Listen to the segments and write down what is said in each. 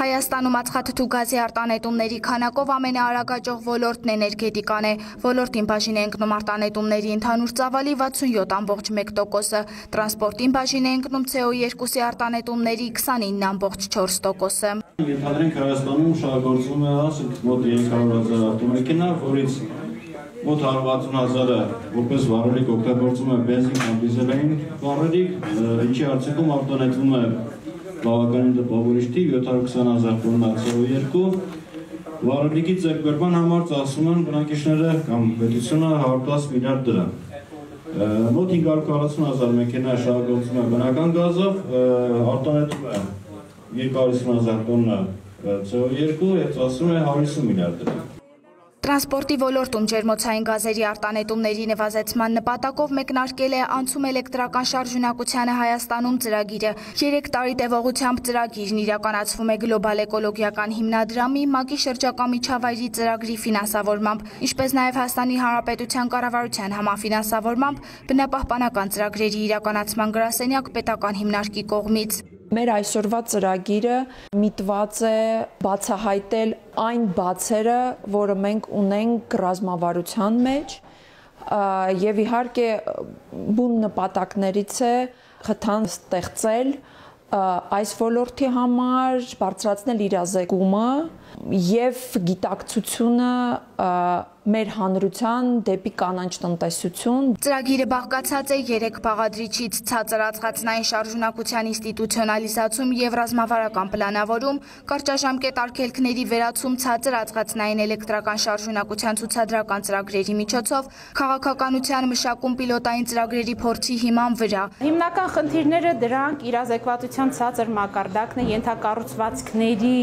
Հայաստանում ածխաթթու գազի արտանետումների քանակով ամենաարագաճող ոլորտն էներգետիկան է։ Ոլորտին բաժին է ընկնում արտանետումների ընդհանուր ծավալի 67,1%-ը, տրանսպորտին բաժին է ընկնում CO2-ի արտանետումների 29,4%-ը։ Ենթադրենք Հայաստանում շահագործվում է մոտ 300,000 ավտոմեքենա, որից մոտ 160,000-ը որպես վառելիք օգտագործում է բենզին կամ դիզելային վառելիք, ինչի արդյունքում արտանետվում է բավականին տպավորիչ թիվ 720,000 տոննա CO2, վառելիքի ձեռքբերման համար ծախսում են բնակիչները կամ պետությունը 110 միլիարդ դրամ։ Մոտ 540,000 մեքենա շահագործում է բնական գազով, արտանետում է 250,000 տոննա CO2 և ծախսում է 150 միլիարդ դրամ։ Տրանսպորտի ոլորտում ջերմոցային գազերի արտանետումների նվազեցման նպատակով մեկնարկել է անցում էլեկտրական շարժունակությանը Հայաստանում ծրագիրը։ 3 տարի տևողությամբ ծրագիրն իրականացվում է գլոբալ էկոլոգիական հիմնադրամի ՄԱԿ-ի շրջակա միջավայրի ծրագրի ֆինանսավորմամբ, ինչպես նաև Հայաստանի Հանրապետության կառավարության համաֆինանսավորմամբ բնապահպանական ծրագրերի իրականացման գրասենյակ պետական հիմնարկի կողմից։ Մեր այսօրվա ծրագիրը միտված է բացահայտել այն բացերը, որը մենք ունենք ռազմավարության մեջ, եւ իհարկե բուն նպատակներից է խթան ստեղծել այս ոլորտի համար, բարձրացնել իրազեկումը եւ գիտակցությունը մեր հանրության դեպի կանաչ տնտեսություն։ Ծրագիրը բաղկացած է 3 բաղադրիչից՝ ցածր ածխածնային շարժունակության ինստիտուցիոնալիզացում եւ ռազմավարական պլանավորում, կարճաժամկետ արգելքների վերացում ցածր ածխածնային էլեկտրական շարժունակության ցուցադրական ծրագրերի միջոցով, քաղաքականության մշակում պիլոտային ծրագրերի փորձի հիման վրա։ Հիմնական խնդիրները դրանք իրազեկվածության ցածր մակարդակն է, ենթակառուցվածքների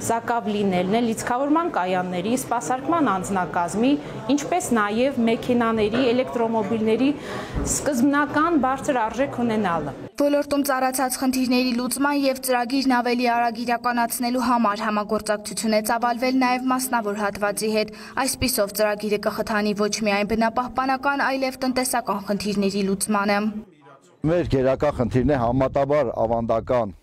սակավ լինելն է, լիցքավորման կայանների, սպասարկման անձնակազմի, ինչպես նաև մեքենաների, էլեկտրոմոբիլների սկզբնական բարձր արժեք ունենալը։ Ոլորտում ծառացած խնդիրների լուծման եւ ծրագիրն ավելի արագ իրականացնելու համար համագործակցություն է ծավալվել նաև մասնավոր հատվածի հետ։ Այսպիսով ծրագիրը կխթանի ոչ միայն բնապահպանական, այլև տնտեսական խնդիրների լուծմանը։ Մեր գերակա խնդիրն է համատաբար ավանդական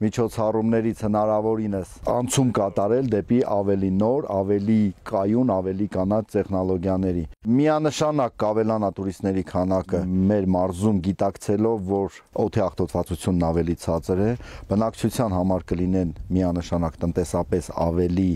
միջոցառումներից հնարավորինս անցում կատարել դեպի ավելի նոր, ավելի կայուն, ավելի կանաչ տեխնոլոգիաների։ Միանշանակ կավելանա տուրիստների քանակը մեր մարզում գիտակցելով, որ օդի աղտոտվածությունն ավելի ցածր է, բնակչության համար կլինեն միանշանակ տնտեսապես ավելի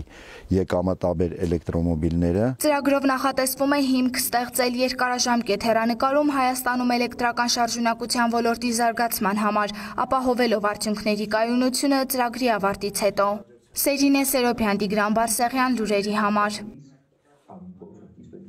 եկամտաբեր էլեկտրոմոբիլները։ Ծրագրով նախատեսվում է հիմք ստեղծել երկարաժամկետ հեռանկարում Հայաստանում էլեկտրական շարժունակության ոլորտի զարգացման համար, ապահովելով արդյունքների կայունությունը ծրագրի ավարտից հետո։ Սերինե Սերոբյան, Տիգրան Բարսեղյան, լուրերի համար։